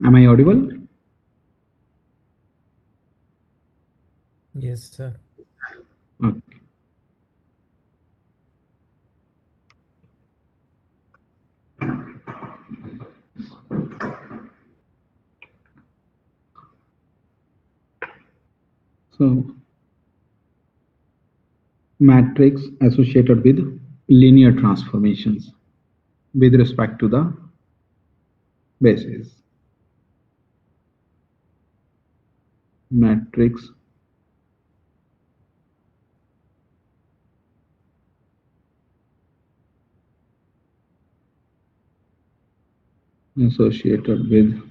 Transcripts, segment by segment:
Am I audible? Yes, sir. Okay. So matrix associated with linear transformations with respect to the basis. Matrix associated with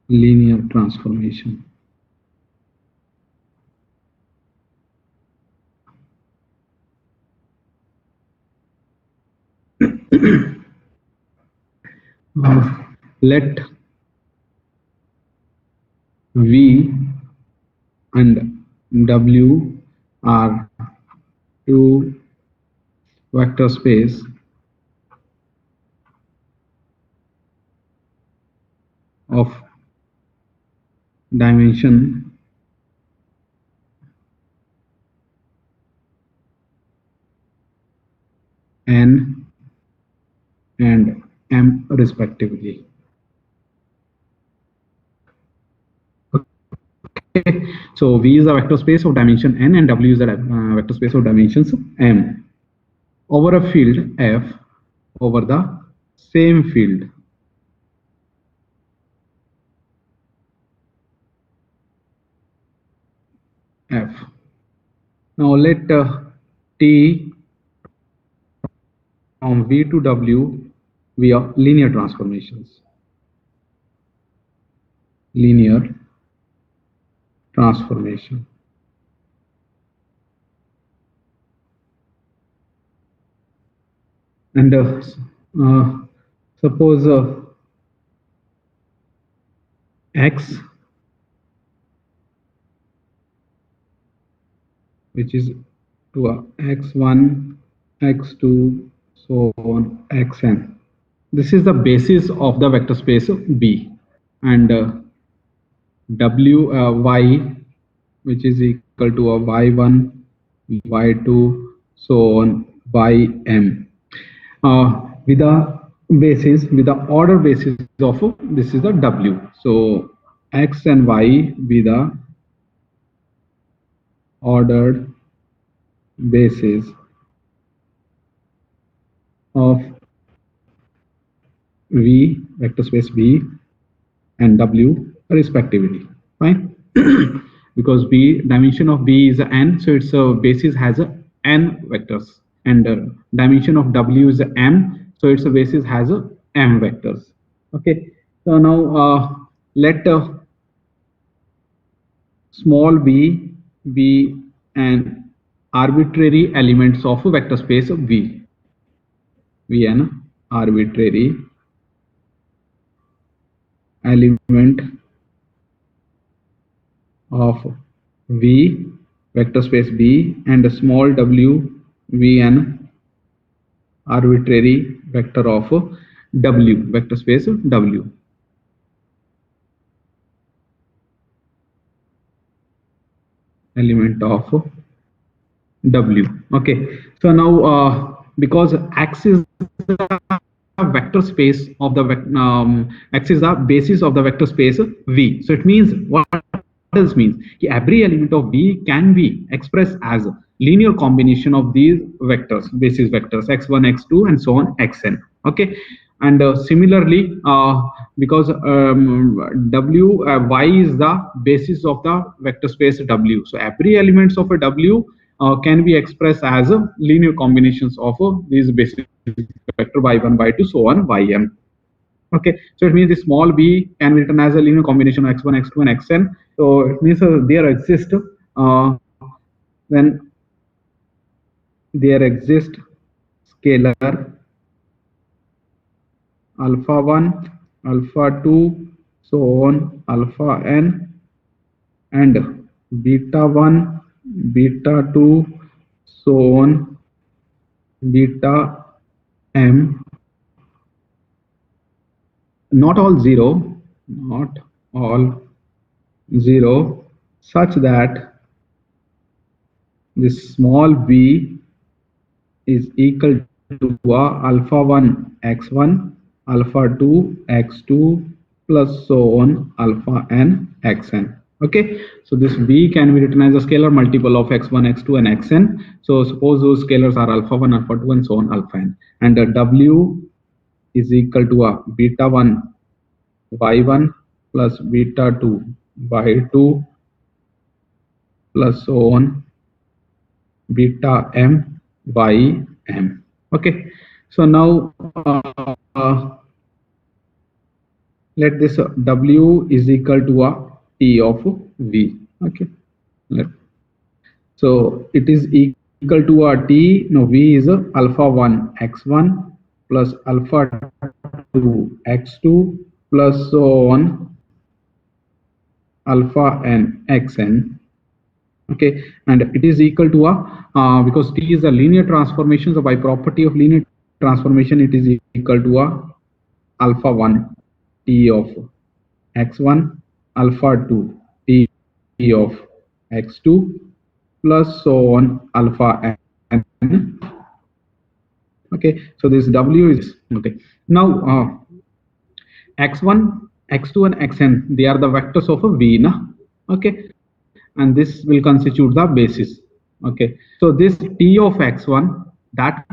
linear transformation. Let V and W are two vector space of dimension n and m respectively. Okay, so V is a vector space of dimension n and W is a vector space of dimensions m over a field F over the same field F. Now let T from V to W via linear transformations. Linear transformation. And suppose X, which is to X1, X2, so on, Xn. This is the basis of the vector space B, and Y, which is equal to a Y1, Y2, so on, Ym. With the basis, with the order basis of this is the W. So X and Y with the ordered basis of V, vector space B, and W respectively. Fine. Because B, dimension of B is n, so its basis has a n vectors, and dimension of W is m, so its basis has a m vectors. Okay. So now let small b be an arbitrary elements of a vector space of V. V an arbitrary element of V vector space B, and a small w V an arbitrary vector of W vector space W. Element of W. Okay, so now because X is the vector space of the X is the basis of the vector space V, so it means what else means every element of V can be expressed as a linear combination of these vectors, basis vectors x1, x2, and so on, xn. Okay, and similarly because Y is the basis of the vector space W, so every elements of a W can be expressed as linear combinations of these basis vector y1, y2, so on, ym. Okay, so it means the small b can be written as a linear combination of x1, x2, and xn. So it means there exist when there exist scalar alpha 1, alpha 2, so on, alpha n, and beta 1, beta 2, so on, beta m, not all 0, not all 0, such that this small b is equal to alpha 1 x1 alpha 2 x2 plus so on alpha n xn. Okay, so this b can be written as a scalar multiple of x1 x2 and xn. So suppose those scalars are alpha 1 alpha 2 and so on alpha n, and w is equal to a beta 1 y1 plus beta 2 y2 plus so on beta m by m. Okay, so now let this w is equal to a t of v. Okay, so it is equal to a t. Now v is alpha 1 x1 plus alpha 2 x2 plus so on alpha n xn. Okay, and it is equal to a because t is a linear transformation, so by property of linear transformation it is equal to a alpha 1 t of x1 alpha 2 t of x2 plus so on alpha n. Okay, so this w is okay. Now x1 x2 and xn, they are the vectors of a v na. Okay, and this will constitute the basis. Okay, so this t of x1 that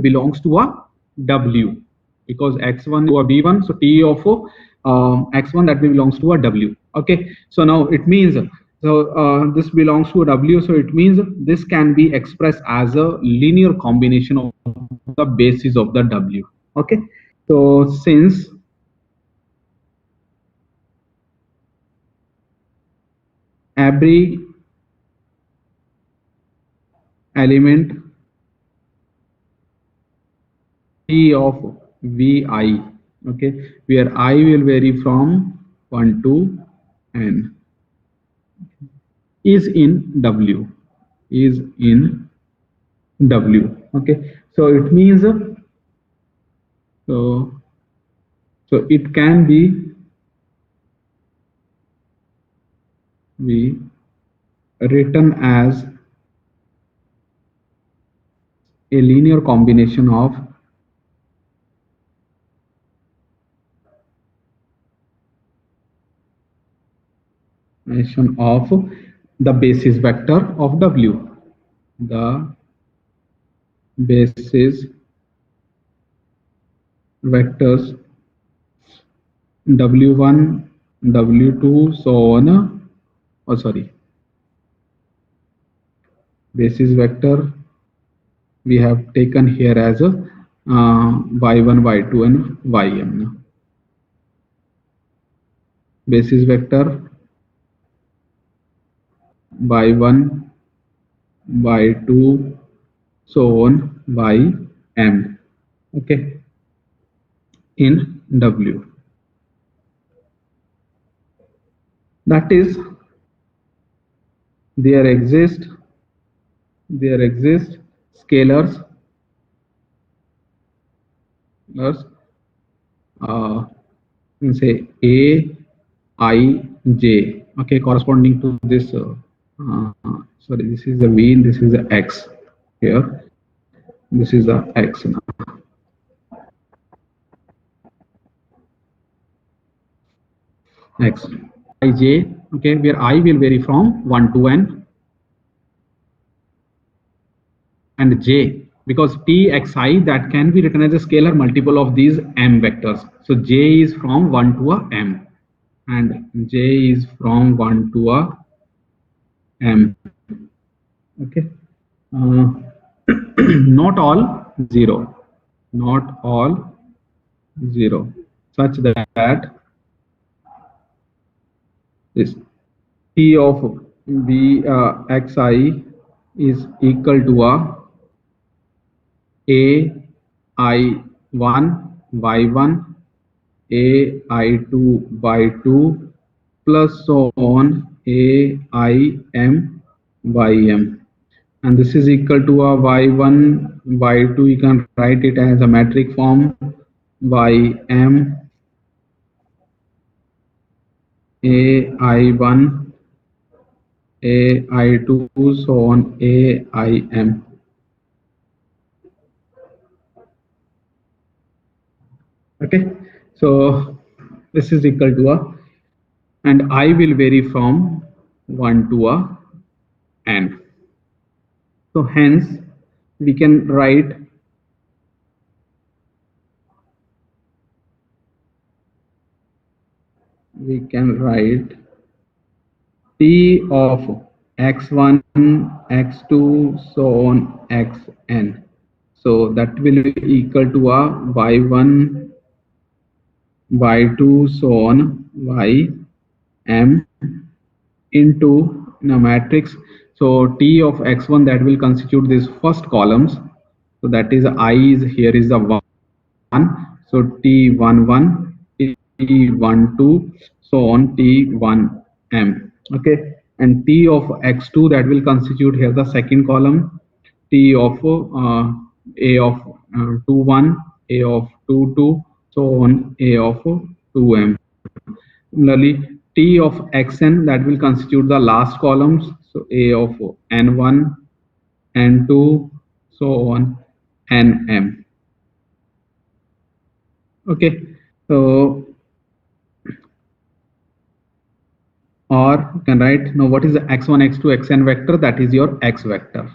belongs to a w, because x1 to a b1, so t of x1 that belongs to a w. Okay, so now it means this belongs to a w, so it means this can be expressed as a linear combination of the basis of the w. Okay, so since every element t of vi, okay, where I will vary from 1 to n, is in w, is in w. Okay, so it means so it can be written as a linear combination of the basis vector of w, the basis vectors w1 w2 so on, oh sorry, basis vector we have taken here as a y1 y2 and ym. Basis vector y1 y2 so on by m. Okay, in w, that is there exist scalars say a I j, okay, corresponding to this sorry, this is the v and this is the x here, this is the x now. X I j, okay, where I will vary from 1 to n, and j, because t xi that can be written as a scalar multiple of these m vectors. So j is from 1 to a m, and j is from 1 to a m. Okay, not all 0, not all 0, such that this t of v xi is equal to a i1 y1 ai2 y2 plus so on aim ym, and this is equal to a y1 y2, you can write it as a metric form ym ai1 ai2 so on aim. Okay, so this is equal to a, and I will vary from 1 to a n. So hence we can write t of x1 x2 so on xn. So that will be equal to a y1 y2 so on ym into in a matrix. So t of x1 that will constitute these first columns. So that is I is here is the 1. So t11 t12 so on t1m. Okay, and t of x2 that will constitute here the second column, t of a of 21 a of 22 so on a of 2m. Similarly, t of xn that will constitute the last columns, so a of n1 n2 so on nm. Okay, so or you can write now what is the x1 x2 xn vector, that is your x vector,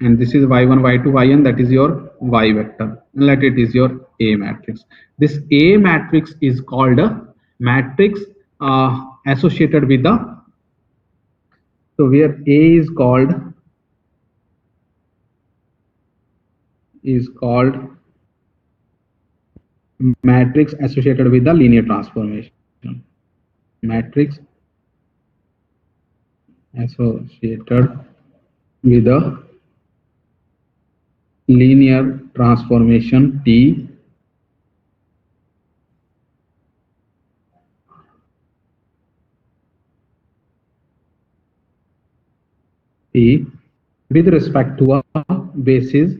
and this is y1 y2 yn, that is your y vector, and let it is your a matrix. This a matrix is called a matrix associated with the, so where a is called matrix associated with the linear transformation, matrix associated with the linear transformation T with respect to a basis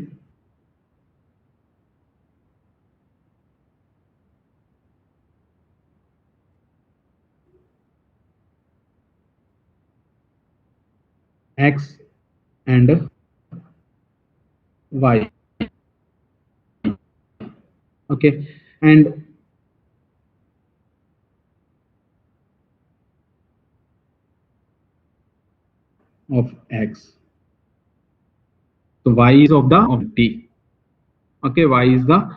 x and y. Okay, and of x, so y is of t. Okay, y is the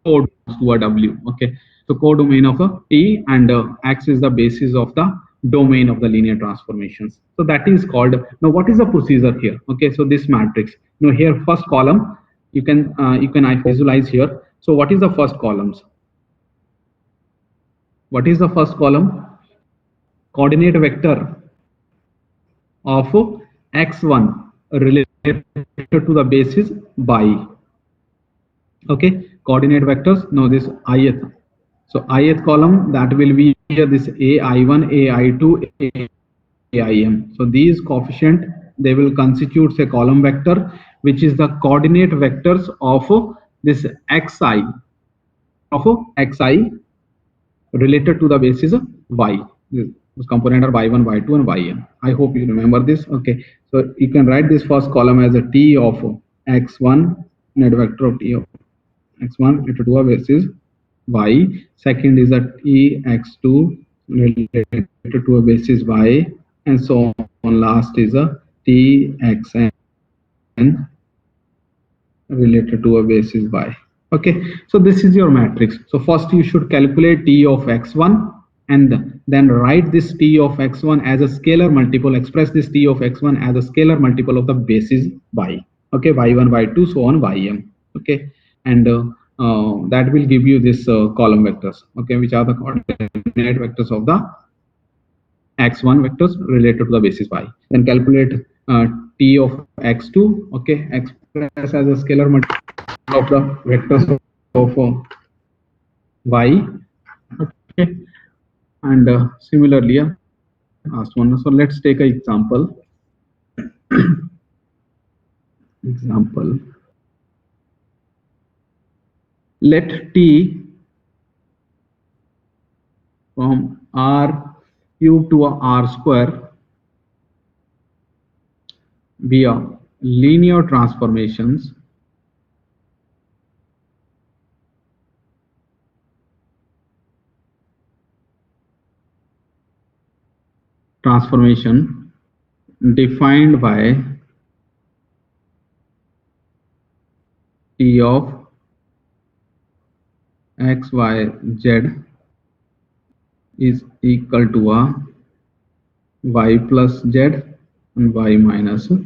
code to a w. Okay, so codomain of a t, and x is the basis of the domain of the linear transformations. So that is called. Now what is the procedure here? Okay, so this matrix, now here first column you can I visualize here. So what is the first columns? What is the first column? Coordinate vector of x1 related to the basis by. Okay, coordinate vectors. Now this ith, so ith column that will be here this ai1 ai2 aim. So these coefficient they will constitute a column vector which is the coordinate vectors of this xi related to the basis y. This component are y1 y2 and yn. I hope you remember this. Okay, so you can write this first column as a t of x1 net vector of t of x1 related to a basis y. Second is a t x2 related to a basis y, and so on. Last is a t xn related to a basis y. Okay, so this is your matrix. So first you should calculate t of x1 and then write this t of x1 as a scalar multiple, express this t of x1 as a scalar multiple of the basis y. Okay, y1 y2 so on ym. Okay, and that will give you this column vectors, okay, which are the coordinate vectors of the x1 vectors related to the basis y. Then calculate t of x2, okay, express as a scalar multiple of the vectors of y. Okay, and similarly last one. So let's take an example. Let t from r cube to a r square via linear transformation defined by t of x, y, z is equal to a y plus z and y minus z.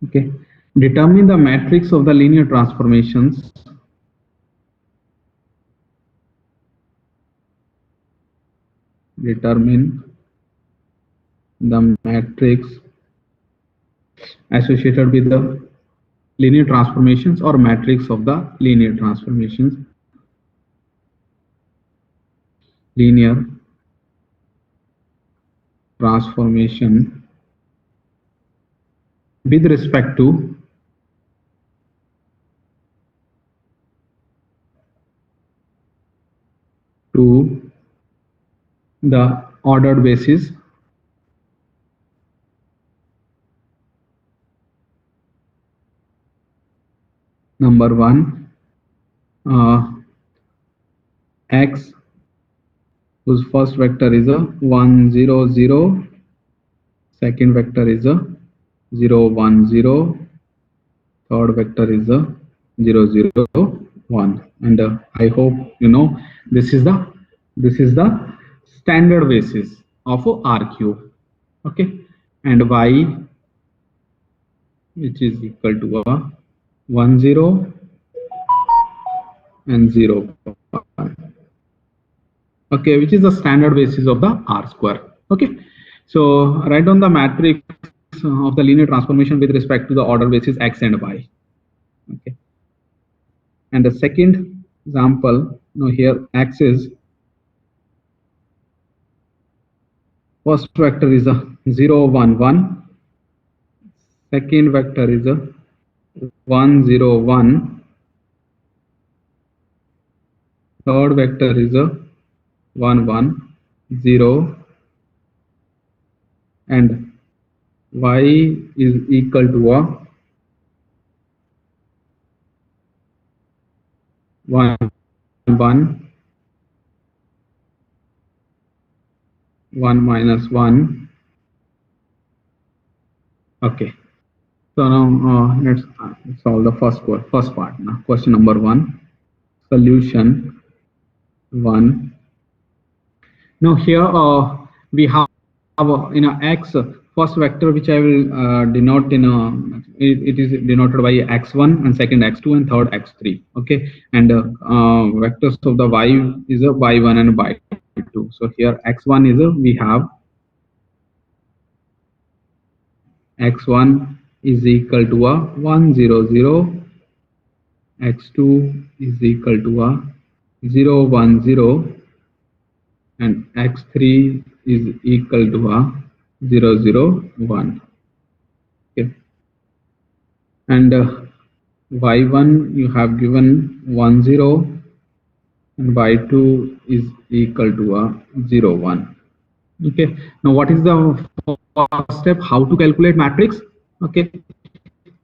Okay. Determine the matrix of the linear transformations determine the matrix associated with the linear transformations or matrix of the linear transformations. Linear transformation with respect to the ordered basis number 1 x whose first vector is a 1 0 0, second vector is a 0 1 0, third vector is a 0 0 1, and I hope you know this is the standard basis of R cube. Okay, and y which is equal to a 1 0 and 0 1. Okay, which is the standard basis of the R square. Okay, so write down the matrix of the linear transformation with respect to the order basis x and y. Okay, and the second example, now here x is first vector is a 0 1 1, second vector is a 1 0 1, third vector is a 1 1 0, and y is equal to a 1 1 1 minus 1. Okay, so now let's solve the first part. Now question number 1, solution 1. Now here we have in a x first vector, which I will denote in a it is denoted by x1 and second x2 and third x3. Okay, and vectors of the y is a y1 and y2. So here x1 is a we have x1 is equal to a 1 0 0, x2 is equal to a 0 1 0, and x3 is equal to a 0 0 1. Okay, and y1 you have given 1 0 and y2 is equal to a 0 1. Okay, now what is the first step? How to calculate matrix? Okay,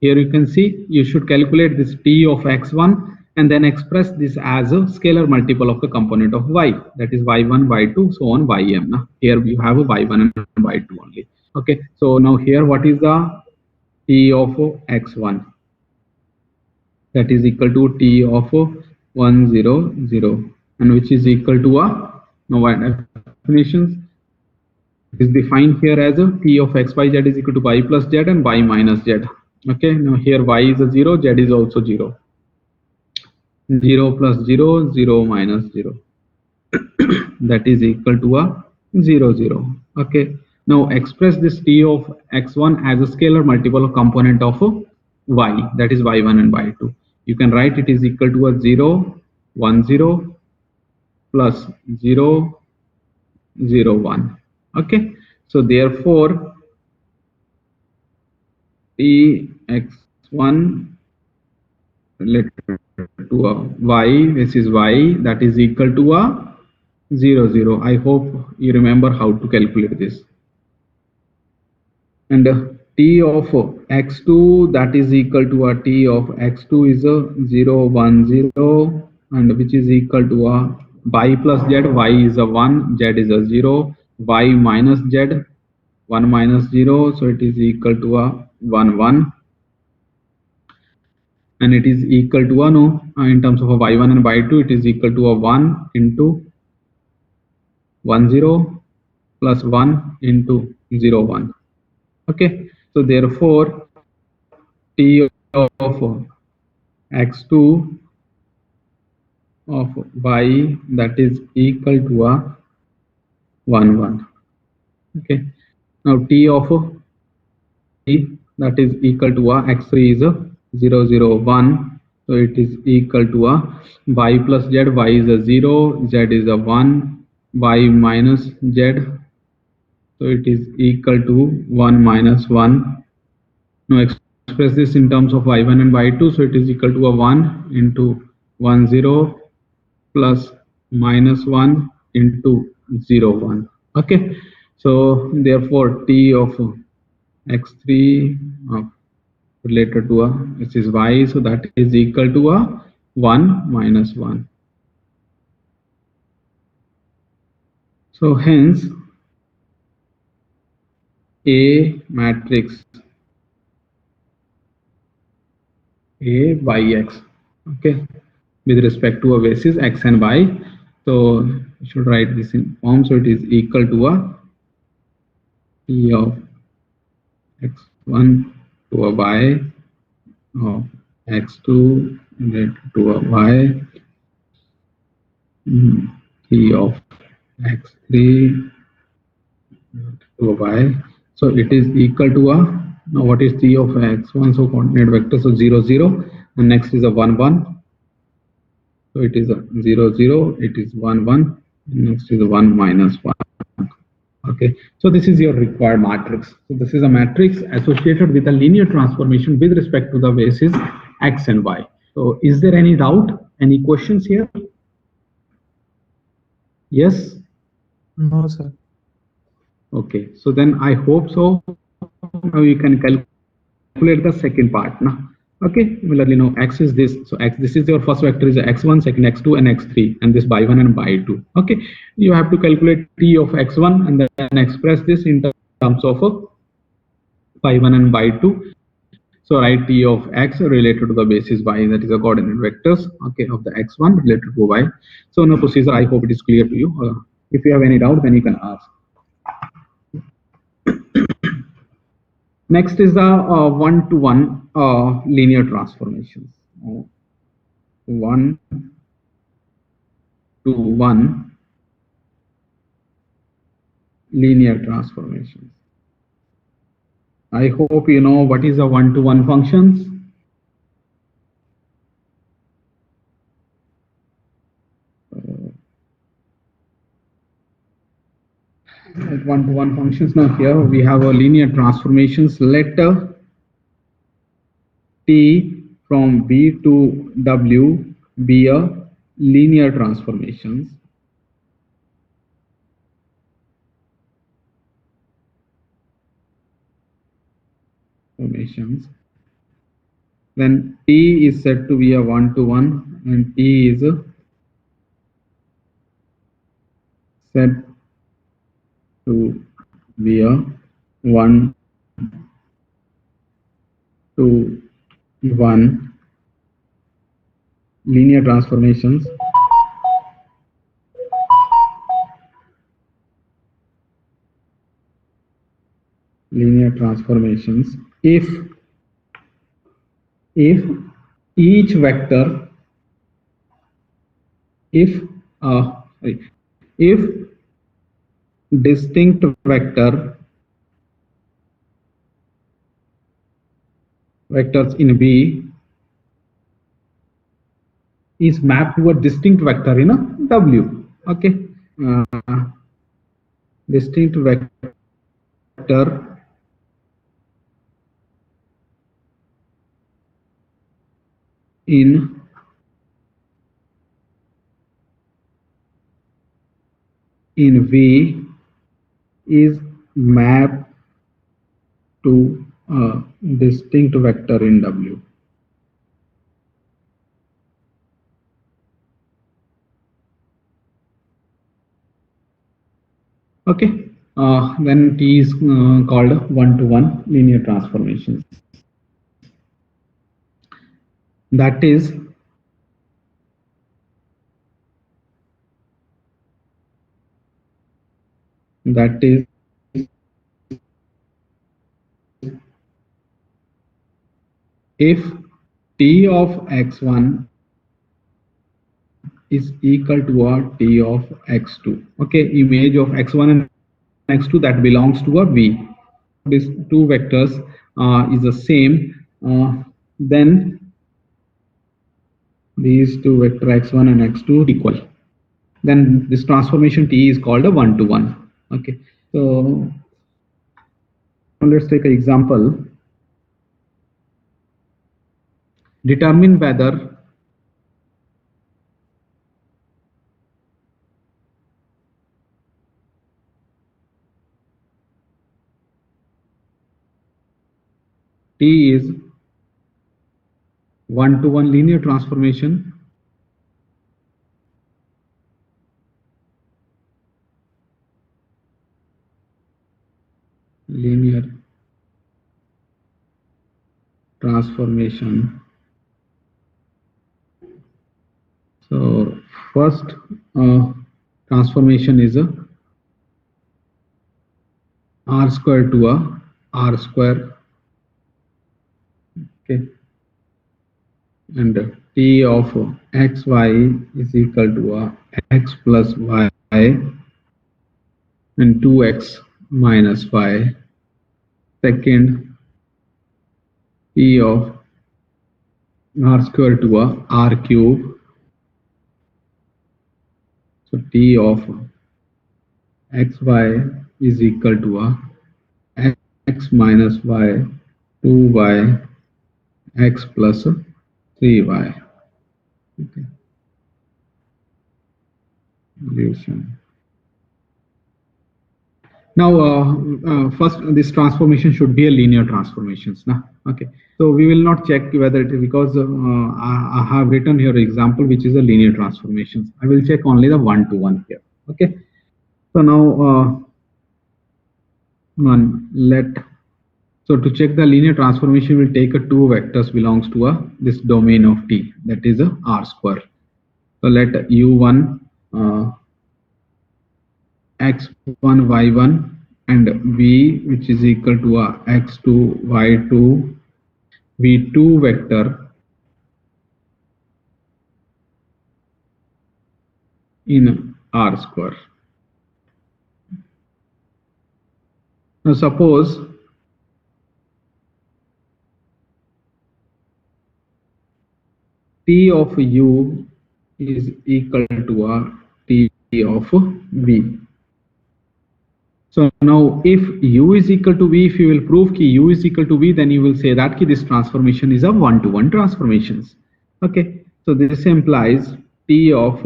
here you can see you should calculate this t of x1 and then express this as a scalar multiple of the component of y, that is y1 y2 so on ym. Now here you have a y1 and y2 only. Okay, so now here what is the t of x1? That is equal to t of 1 0 0, and which is equal to a, now what definitions is defined here as a t of x y z is equal to y plus z and y minus z. Okay, now here y is a 0, z is also 0. 0 plus 0, 0 minus 0. That is equal to a 0 0. Okay, now express this t of x1 as a scalar multiple of component of y, that is y1 and y2. You can write it is equal to a 0 1 0 plus 0 0 1. Okay, so therefore t x1 related to a y, this is y, that is equal to a 0, 0. I hope you remember how to calculate this. And t of x2, that is equal to a t of x2 is a 0, 1, 0, and which is equal to a y plus z, y is a 1, z is a 0, y minus z, 1 minus 0, so it is equal to a 1, 1, and it is equal to a no, in terms of a y1 and y2, it is equal to a 1 into 1, 0 plus 1 into 0, 1. Okay, so therefore t of x2 of y, that is equal to a 1, 1. Okay, now t of t, that is equal to a x3 is a 0, 0, 1, so it is equal to a y plus z, y is a 0, z is a 1, y minus z, so it is equal to 1 minus 1. Now express this in terms of y1 and y2, so it is equal to a 1 into 1, 0 plus minus 1 into 0, 1. Okay, so therefore t of x3 related to a, this is y, so that is equal to a 1 minus 1. So hence A matrix A by x, okay, with respect to a basis x and y. So you should write this in form, so it is equal to a t of x1 to a y of x2 related to a y, t of x3 to a y. So it is equal to a, now what is t of x1? So coordinate vector, so 0, 0, and next is a 1, 1. So it is a 0, 0, it is 1, 1, and next is a 1 minus 1. Okay, so this is your required matrix. So this is a matrix associated with a linear transformation with respect to the basis x and y. So is there any doubt, any questions here? Yes? No, sir. Okay, so then I hope so. Now you can calculate the second part now. Okay, similarly now x is this, so x, this is your first vector is x1, second x2, and x3, and this by 1 and by 2. Okay, you have to calculate t of x1 and then express this in terms of by 1 and by 2. So write t of x related to the basis y, that is the coordinate vectors, okay, of the x1 related to y. So now procedure, I hope it is clear to you. If you have any doubt, then you can ask. Next is the one-to-one linear transformations. One-to-one linear transformations. I hope you know what is a one-to-one functions. One-to-one functions. Now here we have a linear transformations. Let t from v to w be a linear transformations. Then t is said to be a one-to-one, and t is said to be a 1 to 1 linear transformations. Linear transformations if each vector, if distinct vectors in V is mapped to a distinct vector in a W. Okay, distinct vector in V is mapped to a distinct vector in W. Okay, then T is called one-to-one linear transformations. That is if T of x1 is equal to a T of x2. Okay, image of x1 and x2 that belongs to a V. These two vectors is the same. Then these two vector x1 and x2 equal. Then this transformation T is called a one-to-one. Okay, so let's take an example. Determine whether T is one-to-one linear transformation So first transformation is a r square to a r square. Okay, and T of xy is equal to a x plus y and 2x minus y. Second, T of r square to a r cube. So T of xy is equal to a x minus y 2y x plus 3y. Okay. Now, first, this transformation should be a linear transformations. Now, okay. So we will not check whether it is because I have written here example which is a linear transformations. I will check only the one-to-one here. Okay. So now, so to check the linear transformation, we'll take a two vectors belongs to a this domain of T, that is a r square. So let u1 x1 y1 and v which is equal to a x2 y2 v2 vector in r square. Now suppose T of u is equal to a T of v. So now if u is equal to v, if you will prove ki u is equal to v, then you will say that ki this transformation is a one-to-one transformations. Okay, so this implies T of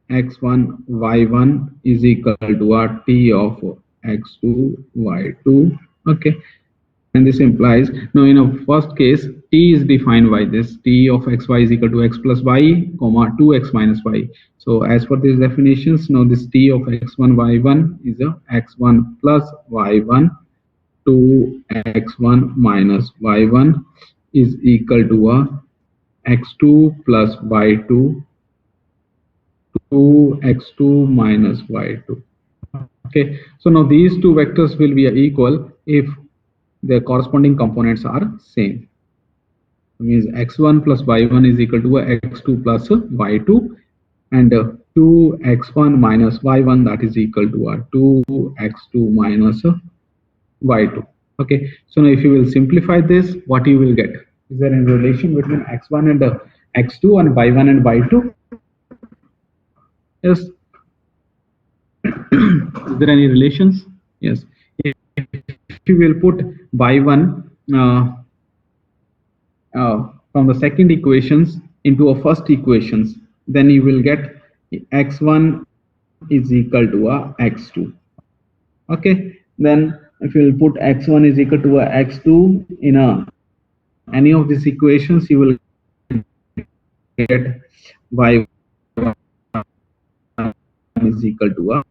x1 y1 is equal to a T of x2 y2. Okay, and this implies now in a first case T is defined by this T of xy is equal to x plus y comma 2x minus y. So as per these definitions, now this T of x1 y1 is a x1 plus y1 2x1 minus y1 is equal to a x2 plus y2 2x2 minus y2. Okay, so now these two vectors will be equal if their corresponding components are same. It means x1 plus y1 is equal to x2 plus y2 and 2x1 minus y1 that is equal to 2x2 minus y2. Okay, so now if you will simplify this, what you will get? Is there any relation between x1 and x2 and y1 and y2? Yes. Is there any relations? Yes. If you will put y1 from the second equations, into a first equations, then you will get x1 is equal to a x2. Okay, then if you will put x1 is equal to a x2 in any of these equations, you will get y1 is equal to a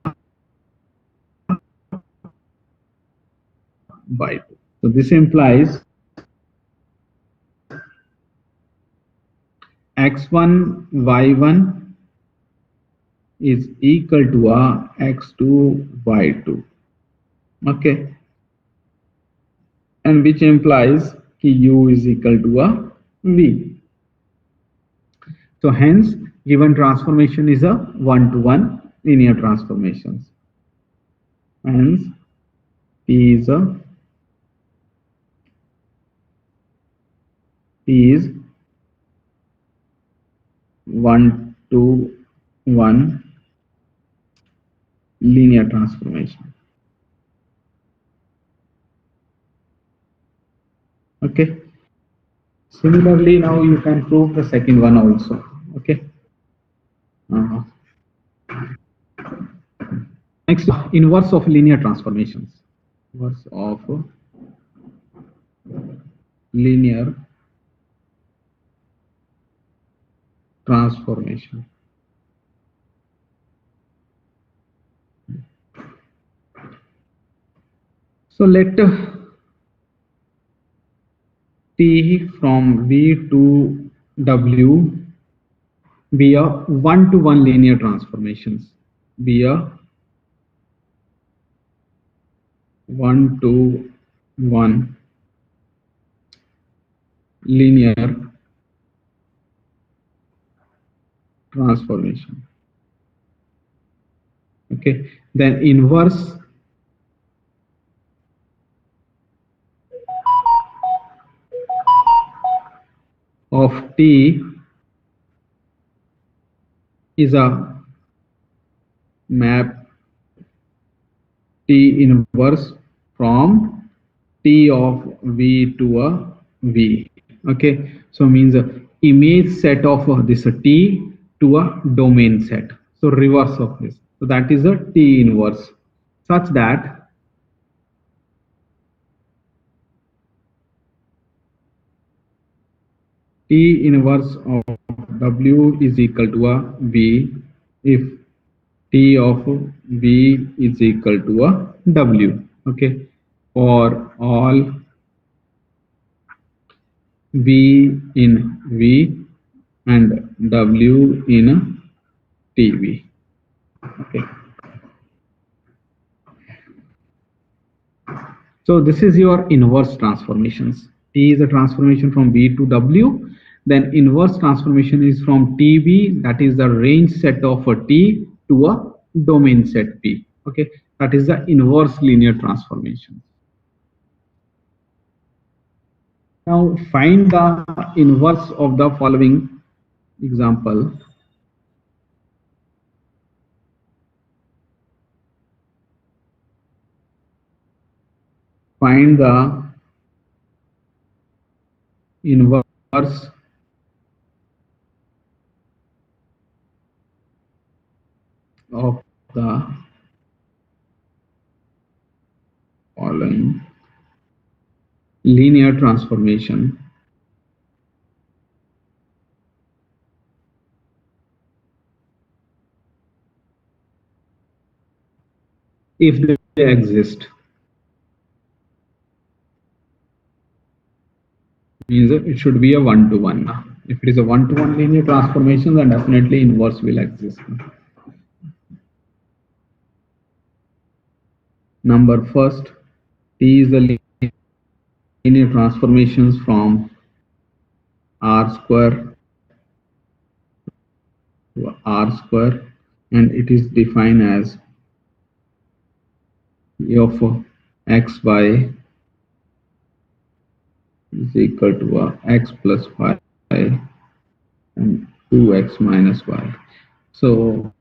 by 2. So this implies x1 y1 is equal to a x2 y2. Okay, and which implies u is equal to a v. So hence given transformation is a one-to-one linear transformations. Hence P is one-to-one linear transformation. Okay. Similarly, now you can prove the second one also. Okay. Next, inverse of linear transformations. Inverse of linear transformation. So let T from V to W be a one-to-one linear transformations. Be a one-to-one linear transformation. Okay, then inverse of T is a map T inverse from T of V to a V. Okay, so means a image set of this T to a domain set. So reverse of this. So that is a T inverse, such that T inverse of W is equal to a V if T of V is equal to a W. Okay, for all V in V and W in TV. Okay. So this is your inverse transformations. T is a transformation from V to W. Then inverse transformation is from TV, that is the range set of a T, to a domain set P. Okay, that is the inverse linear transformation. Now find the inverse of the following example. Find the inverse of the following linear transformation if they exist. Means it should be a one-to-one. If it is a one-to-one linear transformation, then definitely inverse will exist. Number first, T is the linear transformations from R square to R square, and it is defined as E of x y is equal to x plus y and 2x minus y. So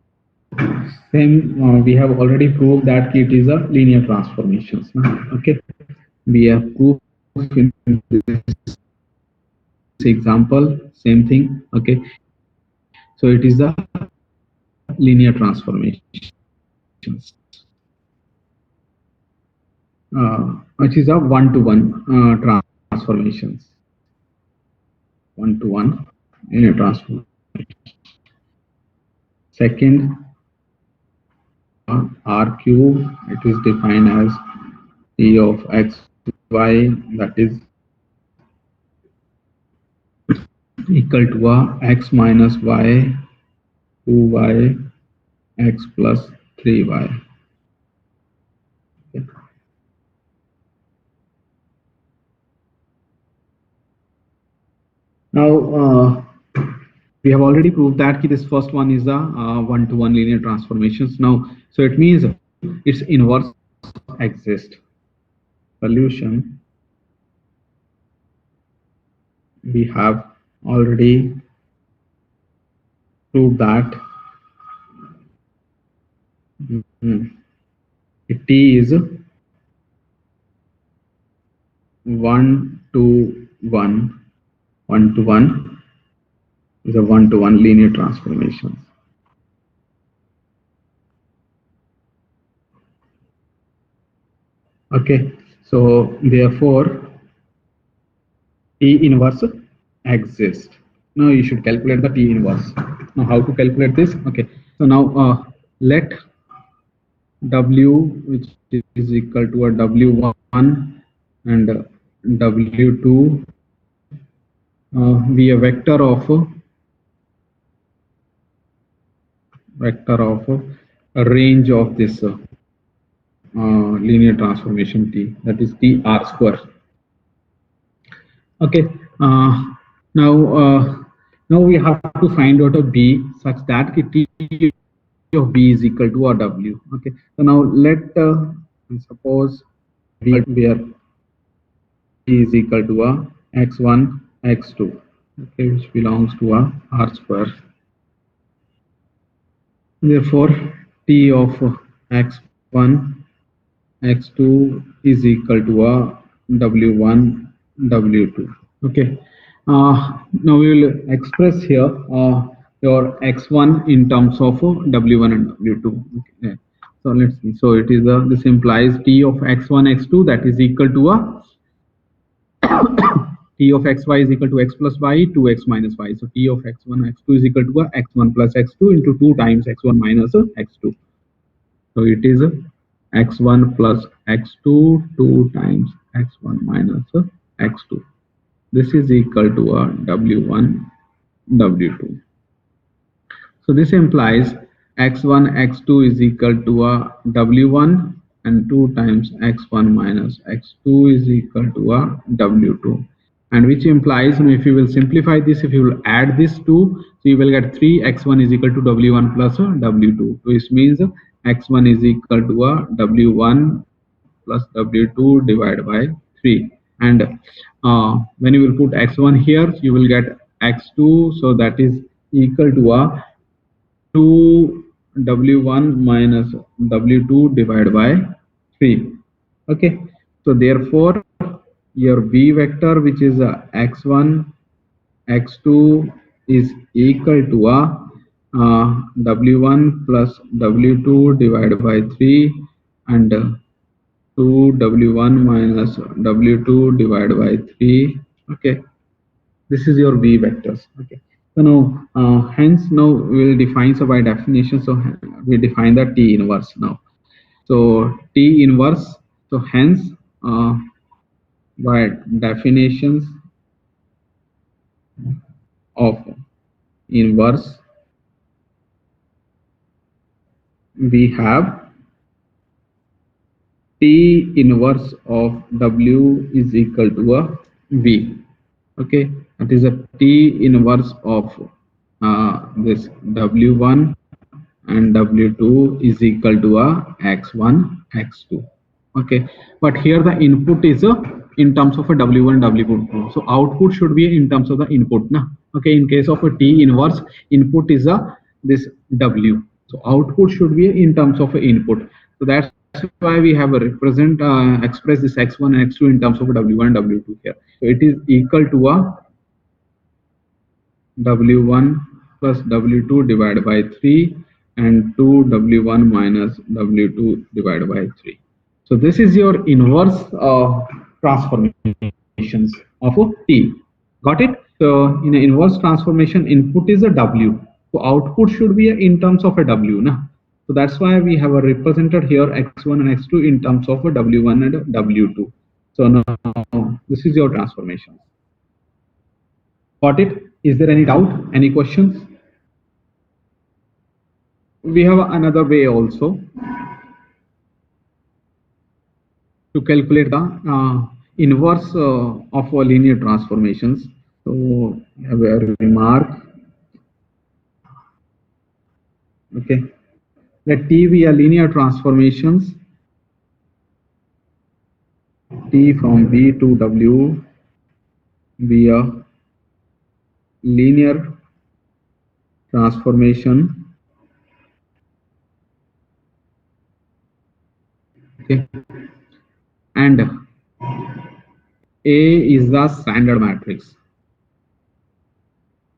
same, we have already proved that it is a linear transformations. Okay, we have proved in this example, same thing. Okay, so it is the linear transformations, which is a one-to-one transformations, one-to-one linear transformation. Second, R cube, it is defined as T of x y, that is equal to a x minus y 2y x plus 3y. Okay. Now we have already proved that this first one is the one-to-one linear transformations. Now, so it means its inverse exists. Solution, we have already proved that T is 1-to-1, 1-to-1 is a one-to-one linear transformation. Okay, so therefore T inverse exists. Now you should calculate the T inverse. Now how to calculate this? Okay, so now let W, which is equal to a W1 and W2 be a vector of a range of this linear transformation T, that is T R square. Okay, now we have to find out a B such that T of B is equal to a W. Okay, so now let suppose where T is equal to a x1 x2, okay, which belongs to a R square. Therefore T of x1 x2 is equal to a W1 W2. Okay, now we will express here your x1 in terms of W1 and W2. Okay. So let's see. So it is this implies T of x1 x2, that is equal to a T of xy is equal to x plus y 2x minus y. So T of x1 x2 is equal to a x1 plus x2 into 2 times x1 minus x2. So it is x1 plus x2 2 times x1 minus x2. This is equal to a W1 W2. So this implies x1 x2 is equal to a W1 and 2 times x1 minus x2 is equal to a W2, and which implies, if you will simplify this, if you will add this 2, so you will get 3x1 is equal to W1 plus W2, which means x1 is equal to a W1 plus W2 divided by 3, and when you will put x1 here, you will get x2, so that is equal to a 2 W1 minus W2 divided by 3. Okay, so therefore your B vector, which is x1 x2 is equal to a W1 plus W2 divided by 3 and 2 W1 minus W2 divided by 3. Okay, this is your V vectors. Okay, so now hence now we will define, so by definition, so we define the T inverse now. So T inverse, so hence by definitions of inverse, we have T inverse of W is equal to a V. Okay, that is a T inverse of this W1 and W2 is equal to a x1 x2. Okay, but here the input is in terms of a W1 W2, so output should be in terms of the input na. Okay, in case of a T inverse, input is this W, so output should be in terms of input. So that's why we have a represent express this x1 and x2 in terms of W1 and W2 here. So it is equal to a W1 plus W2 divided by 3 and 2 W1 minus W2 divided by 3. So this is your inverse transformations of a T. Got it? So in an inverse transformation, input is a W. So output should be in terms of a W. Na? So that's why we have a represented here x1 and x2 in terms of a W1 and a W2. So now this is your transformation. Got it? Is there any doubt? Any questions? We have another way also to calculate the inverse of linear transformations. So we have a remark. Okay. Let T be a linear transformations. T from V to W be a linear transformation. Okay. And A is the standard matrix.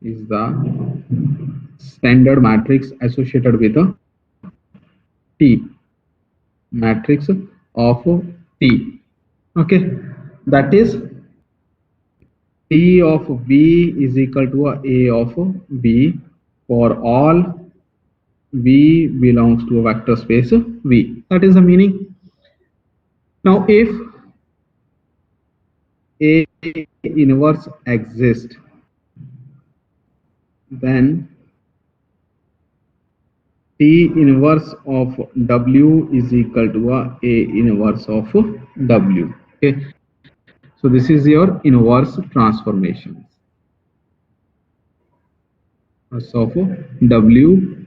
Is the standard matrix associated with a T matrix of T. Okay, that is T of B is equal to A of B for all V belongs to a vector space V. That is the meaning. Now, if A inverse exists, then T inverse of W is equal to A inverse of W. Okay, so this is your inverse transformation of W.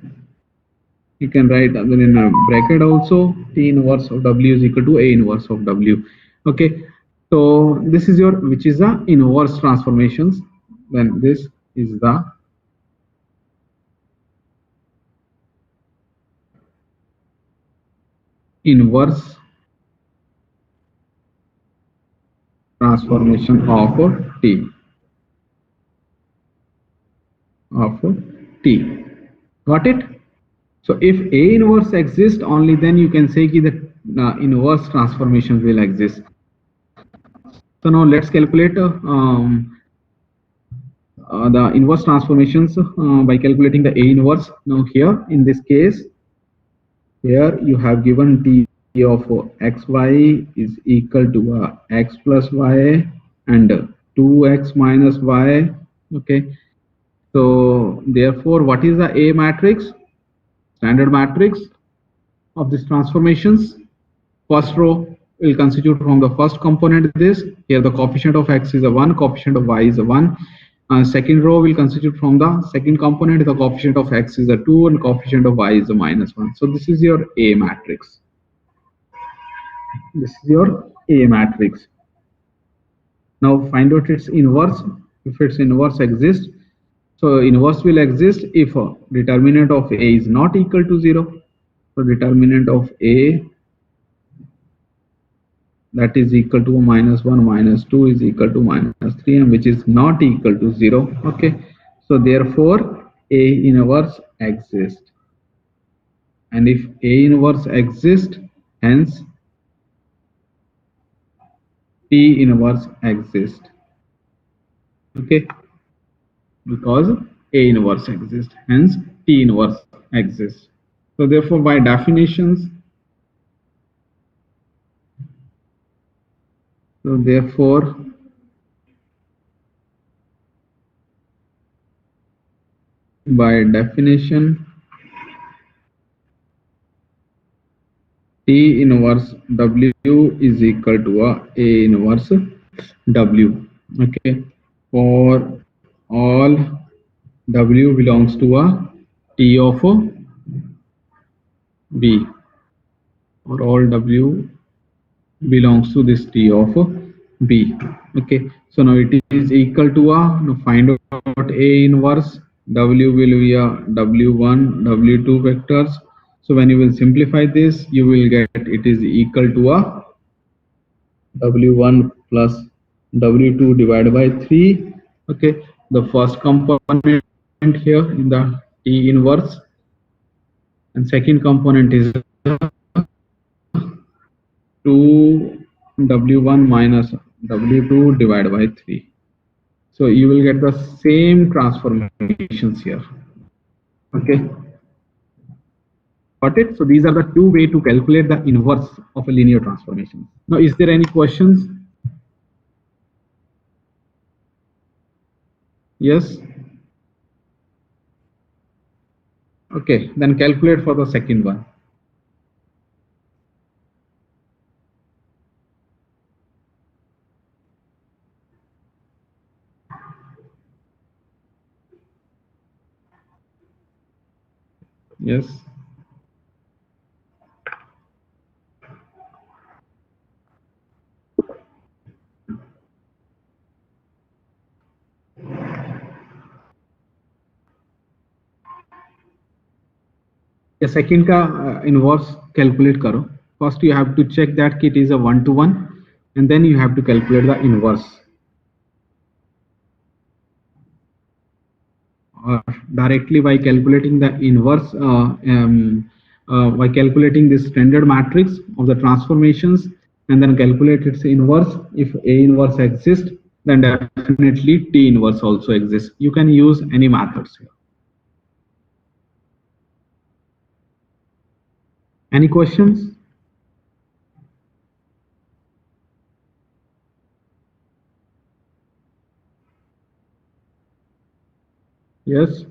You can write in a bracket also T inverse of W is equal to A inverse of W. Okay, so this is your, which is the inverse transformations. Then this is the inverse transformation of T. Got it? So if A inverse exists, only then you can say that inverse transformations will exist. So now let's calculate the inverse transformations by calculating the A inverse. Now here in this case, here you have given T of xy is equal to x plus y and 2x minus y. Okay, so therefore what is the A matrix? Standard matrix of these transformations. First row will constitute from the first component this. Here the coefficient of x is a 1, coefficient of y is a 1. Second row will constitute from the second component, the coefficient of x is a 2 and coefficient of y is a -1. So this is your A matrix. This is your A matrix. Now find out its inverse. If its inverse exists, so inverse will exist if determinant of A is not equal to 0. So determinant of A, that is equal to -1 -2 is equal to -3, and which is not equal to 0. Okay, so therefore A inverse exists, and if A inverse exists, hence T inverse exists. Okay, because A inverse exists, hence T inverse exists. So therefore by definitions, so therefore by definition T inverse W is equal to A inverse W. Okay, for all W belongs to a T of B, or all W belongs to this T of B. Okay, so now it is equal to now find out A inverse. W will be a W1 W2 vectors. So when you will simplify this, you will get it is equal to a W1 plus W2 divided by 3. Okay, the first component here in the T inverse, and second component is 2W1 minus W2 divided by 3. So you will get the same transformations here. Okay. Got it? So these are the two ways to calculate the inverse of a linear transformation. Now, is there any questions? Yes. Okay, then calculate for the second one. Yes. The second का inverse calculate करो. First you have to check that it is a 1-to-1, and then you have to calculate the inverse. Directly by calculating the inverse, by calculating this standard matrix of the transformations, and then calculate its inverse. If A inverse exists, then definitely T inverse also exists. You can use any methods here. Any questions? Yes.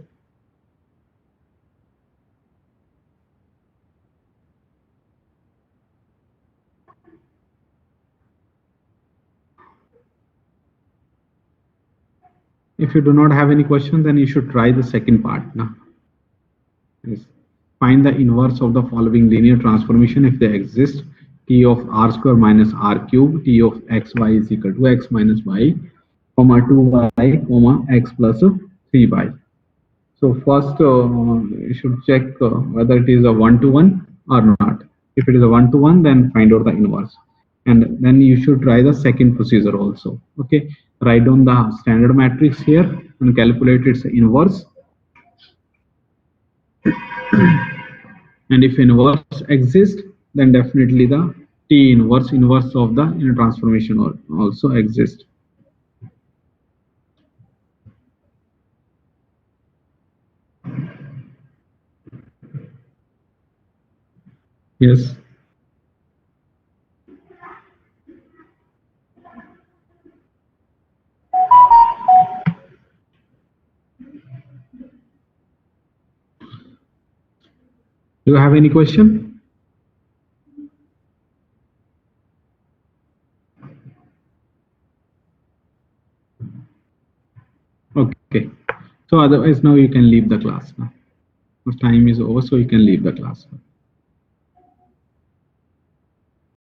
If you do not have any question, then you should try the second part now. Yes. Find the inverse of the following linear transformation if they exist. T of r square minus r cube, T of xy is equal to x minus y, comma 2y, comma x plus 3y. So first you should check whether it is a 1-to-1 or not. If it is a 1-to-1, then find out the inverse. And then you should try the second procedure also. Okay, write down the standard matrix here and calculate its inverse. And if inverse exists, then definitely the T inverse of the transformation also exists. Yes. Do you have any question? Okay. So otherwise now you can leave the class now. Time is over, so you can leave the class now.